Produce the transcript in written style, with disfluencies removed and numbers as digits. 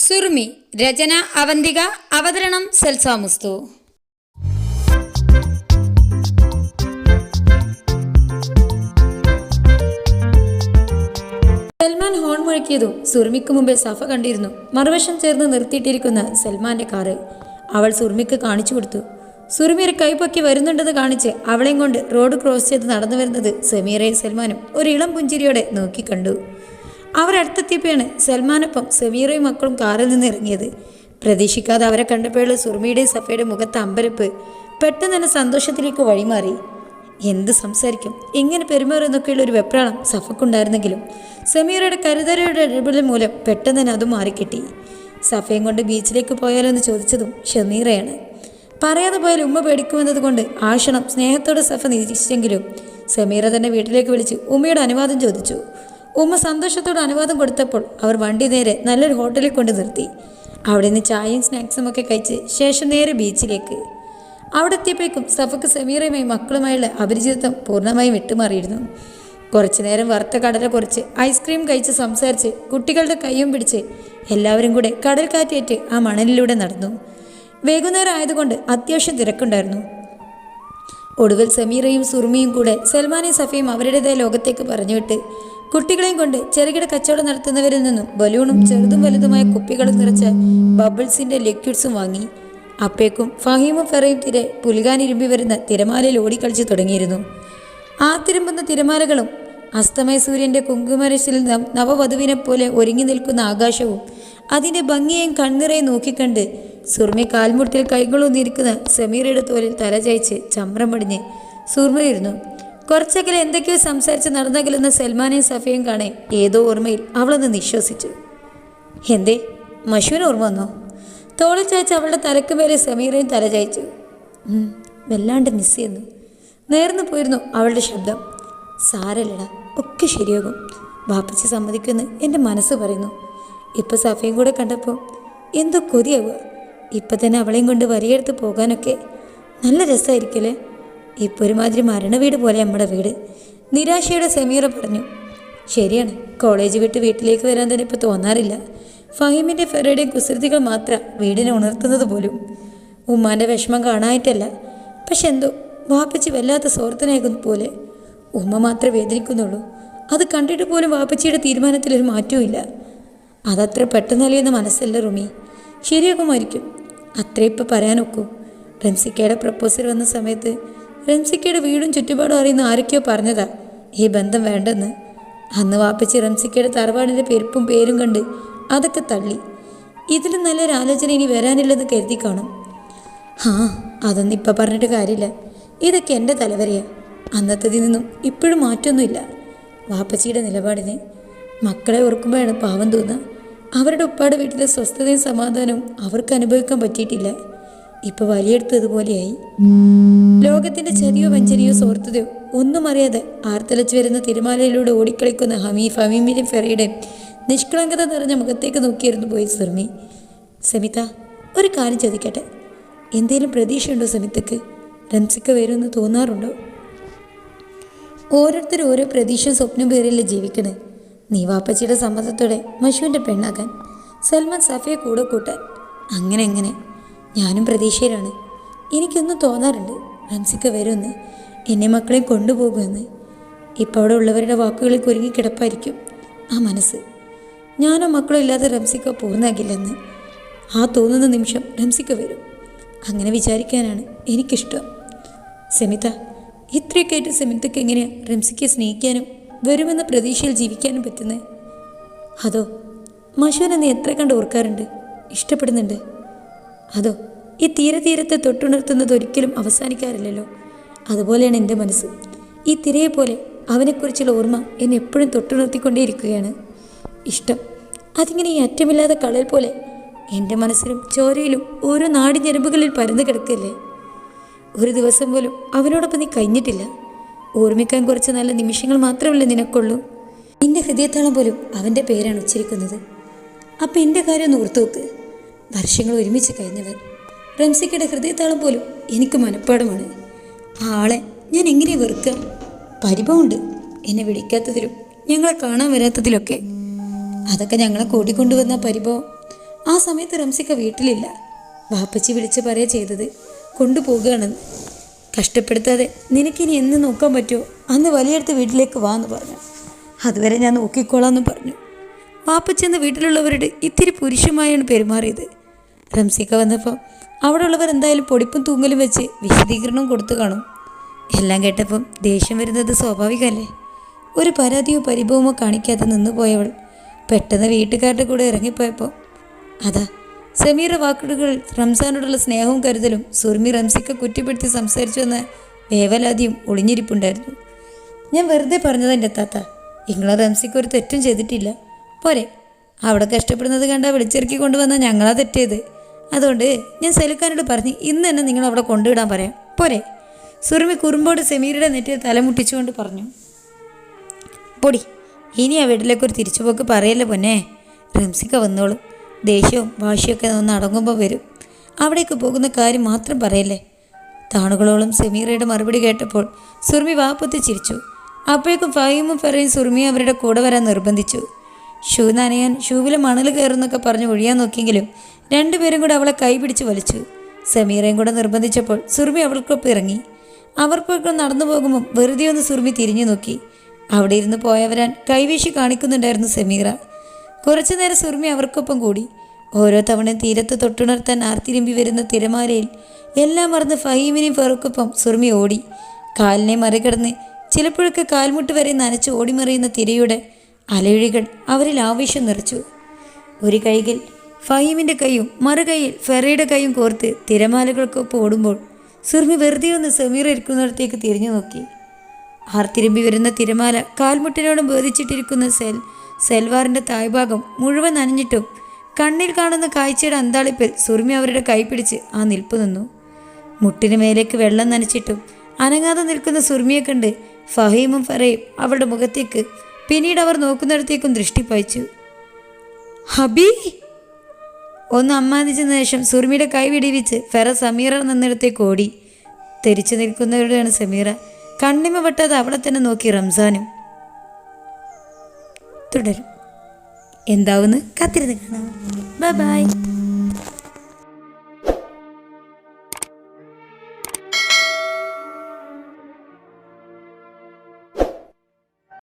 സുറുമി രചന അവന്തിക അവതരണം സെൽസാമുസ്തു. സൽമാൻ ഹോൺ മുഴക്കിയതും സുറുമിക്ക് മുമ്പിൽ സഫ കണ്ടിരുന്നു. മറുവശം ചേർന്ന് നിർത്തിയിട്ടിരിക്കുന്ന സൽമാന്റെ കാറ് അവൾ സുറുമിക്ക് കാണിച്ചു കൊടുത്തു. സുറുമി ഒരു കൈപ്പൊക്കി വരുന്നുണ്ടെന്ന് കാണിച്ച് അവളെയും കൊണ്ട് റോഡ് ക്രോസ് ചെയ്ത് നടന്നു വരുന്നത് സമീറയും സൽമാനും ഒരു ഇളം പുഞ്ചിരിയോടെ നോക്കിക്കണ്ടു. അവരടുത്തെത്തിയപ്പോഴാണ് സൽമാനൊപ്പം സമീറയും മക്കളും കാറിൽ നിന്ന് ഇറങ്ങിയത്. പ്രതീക്ഷിക്കാതെ അവരെ കണ്ടപ്പോഴുള്ള സുറുമിയുടെയും സഫയുടെയും മുഖത്ത് അമ്പരപ്പ് പെട്ടെന്ന് തന്നെ സന്തോഷത്തിലേക്ക് വഴിമാറി. എന്ത് സംസാരിക്കും, എങ്ങനെ പെരുമാറുന്നൊക്കെയുള്ള ഒരു വെപ്രാളം സഫക്കുണ്ടായിരുന്നെങ്കിലും സമീറയുടെ കരുതരയുടെ ഇടപെടൽ മൂലം പെട്ടെന്ന് തന്നെ അതും മാറിക്കിട്ടി. സഫയും കൊണ്ട് ബീച്ചിലേക്ക് പോയാലോ എന്ന് ചോദിച്ചതും ഷമീറയാണ്. പറയാതെ പോയാൽ ഉമ്മ പേടിക്കുമെന്നത് കൊണ്ട് ആ ക്ഷണം സ്നേഹത്തോടെ സഫ നിരീക്ഷിച്ചെങ്കിലും സമീറ തന്നെ വീട്ടിലേക്ക് വിളിച്ച് ഉമ്മയുടെ അനുവാദം ചോദിച്ചു. ഉമ്മ സന്തോഷത്തോടെ അനുവാദം കൊടുത്തപ്പോൾ അവർ വണ്ടി നേരെ നല്ലൊരു ഹോട്ടലിൽ കൊണ്ട് നിർത്തി. അവിടെ നിന്ന് ചായയും സ്നാക്സും ഒക്കെ കഴിച്ച് ശേഷം നേരെ ബീച്ചിലേക്ക്. അവിടെ എത്തിയപ്പോഴേക്കും സഫക്ക് സമീറയുമായി മക്കളുമായുള്ള അപരിചിതത്വം പൂർണ്ണമായും വിട്ടുമാറിയിരുന്നു. കുറച്ചു നേരം വറുത്ത കടല കുറച്ച് ഐസ്ക്രീം കഴിച്ച് സംസാരിച്ച് കുട്ടികളുടെ കയ്യും പിടിച്ച് എല്ലാവരും കൂടെ കടൽ കാറ്റേറ്റ് ആ മണലിലൂടെ നടന്നു. വൈകുന്നേരം ആയതുകൊണ്ട് അത്യാവശ്യം തിരക്കുണ്ടായിരുന്നു. ഒടുവിൽ സമീറയും സുറുമിയും കൂടെ സൽമാനെയും സഫയും അവരുടേതായ ലോകത്തേക്ക് പറഞ്ഞുവിട്ട് കുട്ടികളെയും കൊണ്ട് ചെറുകിട കച്ചവടം നടത്തുന്നവരിൽ നിന്നും ബലൂണും ചെറുതും വലുതുമായ കുപ്പികളും നിറച്ച ബബിൾസിന്റെ ലിക്വിഡ്സും വാങ്ങി. അപ്പേക്കും ഫഹീമും ഫെറയും പുലികാനിരുമ്പി വരുന്ന തിരമാലയിൽ ഓടിക്കളിച്ചു തുടങ്ങിയിരുന്നു. ആ തിരുമ്പുന്ന തിരമാലകളും അസ്തമയ സൂര്യന്റെ കുങ്കുമരശിൽ നവവധുവിനെ പോലെ ഒരുങ്ങി നിൽക്കുന്ന ആകാശവും അതിന്റെ ഭംഗിയെയും കണ്ണിറയും നോക്കിക്കണ്ട് സുറുമി കാൽമുട്ടിൽ കൈകളൊന്നിരിക്കുന്ന സമീറയുടെ തോലിൽ തലചായ്ച്ച് ചമ്രം പടിഞ്ഞ് സുറുമയിരുന്നു. കുറച്ചകലെ എന്തൊക്കെയോ സംസാരിച്ച് നടന്നകലുന്ന സൽമാനെയും സഫയും കാണേ ഏതോ ഓർമ്മയിൽ അവളൊന്ന് നിശ്വസിച്ചു. എന്തേ, മഷുവിന് ഓർമ്മ വന്നോ? തോളിൽ ചായച്ച് അവളുടെ തലക്ക് മേലെ സമീറയും തലചായ്ച്ചു. വല്ലാണ്ട് മിസ് ചെയ്യുന്നു. നേർന്നു പോയിരുന്നു അവളുടെ ശബ്ദം. സാരല്ലടാ, ഒക്കെ ശരിയാകും. വാപ്പച്ചി സമ്മതിക്കുമെന്ന് എൻ്റെ മനസ്സ് പറയുന്നു. ഇപ്പം സഫയും കൂടെ കണ്ടപ്പോൾ എന്തോ കൊതിയാവുക. ഇപ്പം തന്നെ അവളെയും കൊണ്ട് വരിയെടുത്ത് പോകാനൊക്കെ നല്ല രസമായിരിക്കല്ലേ. ഇപ്പോൾ ഒരുമാതിരി മരണവീട് പോലെ നമ്മുടെ വീട്. നിരാശയുടെ സമീറ പറഞ്ഞു. ശരിയാണ്, കോളേജ് വിട്ട് വീട്ടിലേക്ക് വരാൻ തന്നെ ഇപ്പോൾ തോന്നാറില്ല. ഫഹീമിൻ്റെ ഫെറയുടെയും കുസൃതികൾ മാത്രം വീടിനെ ഉണർത്തുന്നത് പോലും. ഉമ്മാൻ്റെ വിഷമം കാണാനായിട്ടല്ല, പക്ഷെ എന്തോ വാപ്പച്ചി വല്ലാത്ത സ്വാർത്ഥനാകുന്ന പോലെ. ഉമ്മ മാത്രമേ വേദനിക്കുന്നുള്ളൂ. അത് കണ്ടിട്ട് പോലും വാപ്പച്ചിയുടെ തീരുമാനത്തിലൊരു മാറ്റവും ഇല്ല. അതത്ര പെട്ടെന്ന് അറിയുന്ന മനസ്സല്ല റുമി. ശരിയാകുമായിരിക്കും, അത്രേ ഇപ്പം പറയാനൊക്കൂ. റംസിക്കയുടെ പ്രപ്പോസൽ വന്ന സമയത്ത് റംസിക്കയുടെ വീടും ചുറ്റുപാടും അറിയുന്ന ആരൊക്കെയോ പറഞ്ഞതാ ഈ ബന്ധം വേണ്ടെന്ന്. അന്ന് വാപ്പച്ചി റംസിക്കയുടെ തറവാടിൻ്റെ പെരുപ്പും പേരും കണ്ട് അതൊക്കെ തള്ളി. ഇതിലും നല്ലൊരു ആലോചന ഇനി വരാനില്ലെന്ന് കരുതി കാണും. അതൊന്നും ഇപ്പം പറഞ്ഞിട്ട് കാര്യമില്ല. ഇതൊക്കെ എൻ്റെ തലവരെയാണ്. അന്നത്തതിൽ നിന്നും ഇപ്പോഴും മാറ്റമൊന്നുമില്ല. വാപ്പച്ചിയുടെ നിലപാടിന് മക്കളെ ഓർക്കുമ്പോഴാണ് പാവം തോന്നുക. അവരുടെ ഉപ്പാട് വീട്ടിലെ സ്വസ്ഥതയും സമാധാനവും അവർക്ക് അനുഭവിക്കാൻ പറ്റിയിട്ടില്ല. ഇപ്പൊ വലിയെടുത്തതുപോലെയായി. ലോകത്തിന്റെ ചരിയോ വഞ്ചനയോ സ്വാർത്ഥതയോ ഒന്നും അറിയാതെ ആർത്തലച്ചു വരുന്ന തിരമാലയിലൂടെ ഓടിക്കളിക്കുന്ന ഹമീമിന്റെയും ഫെറയുടെയും നിഷ്കളങ്കത നിറഞ്ഞ മുഖത്തേക്ക് നോക്കിയിരുന്നു പോയി സുറുമി. സമിത, ഒരു കാര്യം ചോദിക്കട്ടെ, എന്തേലും പ്രതീക്ഷയുണ്ടോ സമിതക്ക്? റംസിക്ക വരുമെന്ന് തോന്നാറുണ്ടോ? ഓരോരുത്തരും ഓരോ പ്രതീക്ഷ സ്വപ്നം പേരിൽ ജീവിക്കണേ. നീ വാപ്പച്ചിയുടെ സമ്മതത്തോടെ മഷുവിൻ്റെ പെണ്ണാക്കാൻ, സൽമാൻ സഫയെ കൂടെ കൂട്ടാൻ, അങ്ങനെ ഞാനും പ്രതീക്ഷയിലാണ്. എനിക്കൊന്നും തോന്നാറുണ്ട് റംസിക്ക വരുമെന്ന്, എന്നെ മക്കളെയും കൊണ്ടുപോകുമെന്ന്. ഇപ്പോൾ അവിടെ ഉള്ളവരുടെ വാക്കുകളിൽ കുരുങ്ങി കിടപ്പായിരിക്കും ആ മനസ്സ്. ഞാനോ മക്കളോ ഇല്ലാതെ റംസിക്ക പൂർണ്ണമാകില്ലെന്ന്. ആ തോന്നുന്ന നിമിഷം റംസിക്ക വരും. അങ്ങനെ വിചാരിക്കാനാണ് എനിക്കിഷ്ടം. സെമിത, ഇത്രയൊക്കെ ആയിട്ട് സെമിതയ്ക്ക് എങ്ങനെയാണ് റംസിക്കയെ സ്നേഹിക്കാനും വരുമെന്ന പ്രതീക്ഷയിൽ ജീവിക്കാനും പറ്റുന്നത്? അതോ മഷൂനെ നീ എത്ര കണ്ട് ഓർക്കാറുണ്ട്, ഇഷ്ടപ്പെടുന്നുണ്ട്? അതോ ഈ തീരത്തെ തൊട്ടുണർത്തുന്നത് ഒരിക്കലും അവസാനിക്കാറില്ലല്ലോ. അതുപോലെയാണ് എൻ്റെ മനസ്സ്. ഈ തിരയെ പോലെ അവനെക്കുറിച്ചുള്ള ഓർമ്മ എന്നെ എപ്പോഴും തൊട്ടുണർത്തിക്കൊണ്ടേയിരിക്കുകയാണ്. ഇഷ്ടം അതിങ്ങനെ ഈ അറ്റമില്ലാത്ത കളൽ പോലെ എൻ്റെ മനസ്സിലും ചോരയിലും ഓരോ നാടി ഞരമ്പുകളിൽ പരന്നു കിടക്കല്ലേ. ഒരു ദിവസം പോലും അവനോടൊപ്പം നീ കഴിഞ്ഞിട്ടില്ല. ഓർമ്മിക്കാൻ കുറച്ച് നല്ല നിമിഷങ്ങൾ മാത്രമല്ലേ നിനക്കുള്ളൂ. നിന്റെ ഹൃദയത്താളം പോലും അവൻ്റെ പേരാണ് ഉച്ചരിക്കുന്നത്. അപ്പം എൻ്റെ കാര്യം ഒന്ന് ഓർത്തു നോക്ക്. വർഷങ്ങൾ ഒരുമിച്ച് കഴിഞ്ഞവർ. റംസിക്കയുടെ ഹൃദയത്താളം പോലും എനിക്ക് മനഃപ്പാടമാണ്. ആ ആളെ ഞാൻ എങ്ങനെ വെറുക്കുക? പരിഭവമുണ്ട് എന്നെ വിളിക്കാത്തതിലും ഞങ്ങളെ കാണാൻ വരാത്തതിലൊക്കെ. അതൊക്കെ ഞങ്ങളെ കൂട്ടിക്കൊണ്ടുവന്ന പരിഭവം. ആ സമയത്ത് റംസിക്ക വീട്ടിലില്ല. വാപ്പച്ചി വിളിച്ച് പറയുക ചെയ്തത്, കൊണ്ടുപോകുകയാണെന്ന്. കഷ്ടപ്പെടുത്താതെ നിനക്കിനി എന്ന് നോക്കാൻ പറ്റുമോ അന്ന് വലിയടുത്ത് വീട്ടിലേക്ക് വാ എന്ന് പറഞ്ഞു. അതുവരെ ഞാൻ നോക്കിക്കോളാമെന്ന് പറഞ്ഞു. വാപ്പച്ചി എന്ന വീട്ടിലുള്ളവരുടെ ഇത്തിരി പുരുഷമായാണ് പെരുമാറിയത്. റംസിക്ക വന്നപ്പോൾ അവിടെ ഉള്ളവർ എന്തായാലും പൊടിപ്പും തൂങ്ങലും വെച്ച് വിശദീകരണം കൊടുത്തു കാണും. എല്ലാം കേട്ടപ്പം ദേഷ്യം വരുന്നത് സ്വാഭാവികമല്ലേ. ഒരു പരാതിയോ പരിഭവമോ കാണിക്കാതെ നിന്നു പോയവൾ പെട്ടെന്ന് വീട്ടുകാരുടെ കൂടെ ഇറങ്ങിപ്പോയപ്പോൾ അതാ സമീറ വാക്കുകൾ റംസാനോടുള്ള സ്നേഹവും കരുതലും സുർമി റംസിക്ക കുറ്റപ്പെടുത്തി സംസാരിച്ചു എന്ന വേവലാതിയും ഒളിഞ്ഞിരിപ്പുണ്ടായിരുന്നു. ഞാൻ വെറുതെ പറഞ്ഞത് എൻ്റെ താത്ത, നിങ്ങളെ റംസിക്ക ഒരു തെറ്റും ചെയ്തിട്ടില്ല. പോരെ, അവിടെ കഷ്ടപ്പെടുന്നത് കണ്ടാൽ വിളിച്ചിറക്കി കൊണ്ടുവന്നാൽ ഞങ്ങളാ തെറ്റിയത്. അതുകൊണ്ട് ഞാൻ സലുക്കാനോട് പറഞ്ഞ് ഇന്ന് തന്നെ നിങ്ങൾ അവിടെ കൊണ്ടുവിടാൻ പറയാം. പോരെ. സുറുമി കുറുമ്പോട് സമീറയുടെ നെറ്റിയിൽ തലമുട്ടിച്ചുകൊണ്ട് പറഞ്ഞു. പൊടി, ഇനി ആ വീട്ടിലേക്കൊരു തിരിച്ചുപോക്ക് പറയല്ലേ പൊന്നെ. റംസിക്ക വന്നോളും. ദേഷ്യവും വാശിയൊക്കെ ഒന്ന് അടങ്ങുമ്പോൾ വരും. അവിടേക്ക് പോകുന്ന കാര്യം മാത്രം പറയല്ലേ. താണുകളോളം സമീറയുടെ മറുപടി കേട്ടപ്പോൾ സുറുമി വാപ്പത്തി ചിരിച്ചു. അപ്പോഴേക്കും ഫഹീമും ഫെറയും സുറുമിയെ അവരുടെ കൂടെ വരാൻ നിർബന്ധിച്ചു. ഷൂ നനയാൻ ഷൂവിലെ മണൽ കയറുന്നൊക്കെ പറഞ്ഞ് ഒഴിയാൻ നോക്കിയെങ്കിലും രണ്ടുപേരും കൂടെ അവളെ കൈ പിടിച്ച് വലിച്ചു. സമീറയും കൂടെ നിർബന്ധിച്ചപ്പോൾ സുറുമി അവൾക്കൊപ്പം ഇറങ്ങി. അവർക്കൊക്കെ നടന്നു പോകുമ്പോൾ വെറുതെ ഒന്ന് സുറുമി തിരിഞ്ഞു നോക്കി. അവിടെ ഇരുന്ന് പോയവരാൻ കൈവീശി കാണിക്കുന്നുണ്ടായിരുന്നു സമീറ. കുറച്ചു നേരം സുറുമി അവർക്കൊപ്പം കൂടി. ഓരോ തവണയും തീരത്ത് തൊട്ടുണർത്താൻ ആർത്തിരിമ്പി വരുന്ന തിരമാലയിൽ എല്ലാം മറന്ന് ഫഹീമിനെയും ഫെറൂക്കൊപ്പം സുറുമി ഓടി. കാലിനെ മറികടന്ന് ചിലപ്പോഴൊക്കെ കാൽമുട്ട് വരെ നനച്ച് ഓടിമറിയുന്ന തിരയുടെ അലയൊഴികൾ അവരിൽ ആവേശം നിറച്ചു. ഒരു കൈകൾ ഫഹീമിൻ്റെ കൈയും മറുകൈയിൽ ഫെറയുടെ കൈയും കോർത്ത് തിരമാലകൾക്കൊപ്പം ഓടുമ്പോൾ സുറുമി വെറുതെ ഒന്ന് സമീറ ഇരിക്കുന്നിടത്തേക്ക് തിരിഞ്ഞു നോക്കി. ആർത്തിരുമ്പി വരുന്ന തിരമാല കാൽമുട്ടിനോടും ബോധിച്ചിട്ടിരിക്കുന്ന സെൽവാറിൻ്റെ തായ്ഭാഗം മുഴുവൻ നനഞ്ഞിട്ടും കണ്ണിൽ കാണുന്ന കാഴ്ചയുടെ അന്താളിപ്പിൽ സുറുമി അവരുടെ കൈ പിടിച്ച് ആ നിൽപ്പ് നിന്നു. മുട്ടിന് മേലേക്ക് വെള്ളം നനച്ചിട്ടും അനങ്ങാതെ നിൽക്കുന്ന സുറുമിയെ കണ്ട് ഫഹീമും ഫെറയും അവരുടെ മുഖത്തേക്ക് പിന്നീട് അവർ നോക്കുന്നിടത്തേക്കും ദൃഷ്ടി പായിച്ചു. ഹബീ ഒന്ന് അമ്മാനിച്ചതിന് ശേഷം സുറുമിയുടെ കൈ വിടിവിച്ച് ഫെറ സമീറ നിന്നിടത്തേക്ക് ഓടി. തെരിച്ചു നിൽക്കുന്നവരുടെയാണ് സമീറ. കണ്ണിമ വെട്ടാതെ അവിടെ തന്നെ നോക്കി റംസാനും. തുടരും. എന്താവുന്ന് കാത്തിരുന്ന് കാണാം. Bye bye.